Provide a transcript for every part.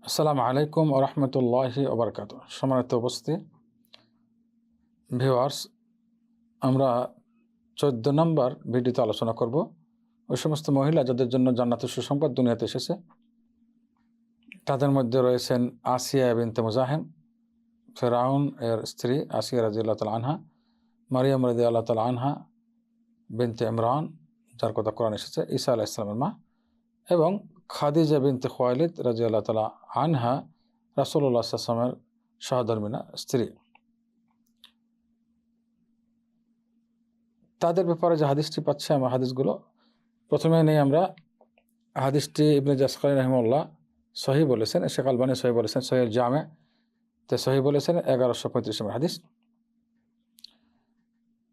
আসসালামু আলাইকুম ওয়া রাহমাতুল্লাহি ওয়া বারাকাতুহু। সম্মানিত উপস্থিতি ভিউয়ার্স, আমরা 14 নম্বর ভিডিওতে আলোচনা করব ওই সমস্ত মহিলা যাদের জন্য জান্নাতের সুসংবাদ দুনিয়াতে এসেছে। তাদের মধ্যে রয়েছেন আসিয়া বিনতে মুজাহিম, ফেরাউন এর স্ত্রী আসিয়া রাদিয়াল্লাহু তাআলা আনহা, মারিয়াম রাদিয়াল্লাহু তাআলা আনহা বিনতে ইমরান, যার কথা কোরআন এসেছে, ঈসা আলাইহিস সালামের মা, এবং খাদিজা বিনতে খুয়াইলিদ রাদিয়াল্লাহু তাআলা আনহা, রাসূলুল্লাহ সাল্লাল্লাহু আলাইহি ওয়াসাল্লামের সহধর্মিণী স্ত্রী। তাদের ব্যাপারে যে হাদিসটি পাচ্ছি, আমার হাদিসগুলো প্রথমে নেই আমরা। হাদিসটি ইবনে জাসকারি রাহিমাহুল্লাহ সহি বলেছেন, শেখ আলবানী সহি বলেছেন, সহিহ জামে তে সহি বলেছেন, 1135 নম্বর হাদিস।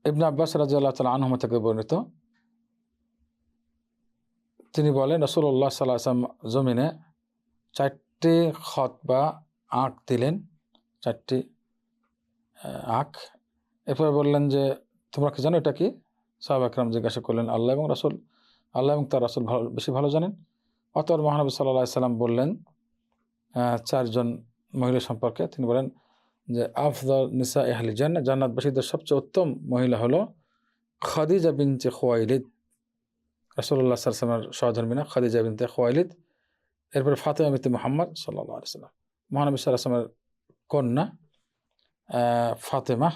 ইবনে আব্বাস রাদিয়াল্লাহু তাআলা আনহুমা থেকে বর্ণিত, তিনি বলেন রাসূলুল্লাহ সাল্লাল্লাহু আলাইহি ওয়াসাল্লাম জমিনে 4টি খত বা আঁক দিলেন, 4টি আঁক। এরপরে বললেন যে তোমরা কি জানো এটা কি? সাহাবা একরাম জিজ্ঞাসা করলেন, আল্লাহ এবং তার রাসূল বেশি ভালো জানেন। অতঃপর মহানবী সাল্লাল্লাহু আলাইহি ওয়াসাল্লাম বললেন 4জন মহিলা সম্পর্কে। তিনি বলেন যে আফদাল নিসা আহলি জান্নাহ, জান্নাতবাসীদের সবচেয়ে উত্তম মহিলা হলো খাদিজা বিনতে খুয়াইলিদ, রাসূলুল্লাহ সাল্লাল্লাহু আলাইহি ওয়াসাল্লামের সহধর্মিণী খাদিজা বিনতে খুয়াইলিদ। এরপরে ফাতেমা বিনতে মুহাম্মদ সাল্লাল্লাহু আলাইহি ওয়াসাল্লাম, মহানবী সাল্লাল্লাহু আলাইহি ওয়াসাল্লামের কন্যা ফাতেমা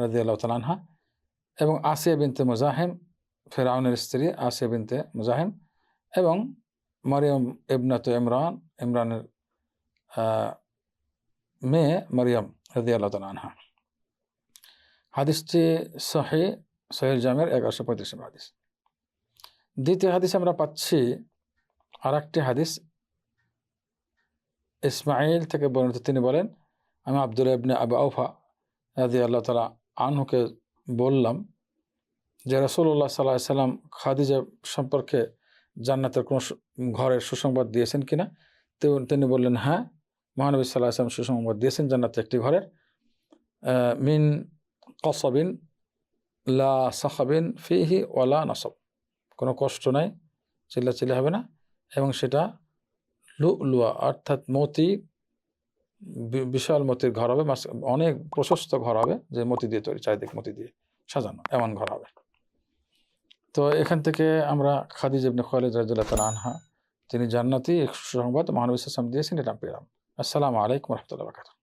রাদিয়াল্লাহু তাআলা আনহা, এবং আসিয়া বিনতে মুজাহিম, ফেরাউনের স্ত্রী আসিয়া বিনতে মুজাহিম, এবং মারিয়াম ইবনাতু ইমরানের মেয়ে মারিয়াম রাদিয়াল্লাহু তাআলা আনহা। হাদিসটি সহিহ জামের 1135 নম্বর হাদিস। দ্বিতীয় হাদিস আমরা পাচ্ছি আরেকটি হাদিস ইসমাঈল থেকে বর্ণিত। তিনি বলেন, আমি আব্দুল্লাহ ইবনে আবু আওফা রাদিয়াল্লাহু তাআলা আনহুকে বললাম যে রাসূলুল্লাহ সাল্লাল্লাহু আলাইহি ওয়াসাল্লাম খাদিজা সম্পর্কে জান্নাতের কোন ঘরের সুসংবাদ দিয়েছেন কিনা? তিনি বললেন, হ্যাঁ, মহানবী সাল্লাল্লাহু আলাইহি ওয়াসাল্লাম সুসংবাদ দিয়েছেন জান্নাতের একটি ঘরের, মিন কসবিন লা সাখাবিন ফিহি ওয়ালা নাসব, কোনো কষ্ট নাই, চিল্লাচিল্লি হবে না, এবং সেটা লুলুয়া অর্থাৎ মতি, বিশাল মতির ঘর হবে, অনেক প্রশস্ত ঘর হবে, যে মতি দিয়ে তৈরি, চারিদিক মতি দিয়ে সাজানো, এমন ঘর হবে। তো এখান থেকে আমরা খাদিজা ইবনে খুয়াইলিদ রাদিয়াল্লাহু তাআলা আনহা, তিনি জান্নাতি সুসংবাদ মহানবী সাল্লাল্লাহু আলাইহি ওয়াসাল্লাম দিয়েছেন, এটা পেলাম। আসসালামু আলাইকুম ওয়া রাহমাতুল্লাহি ওয়া বারাকাতুহু।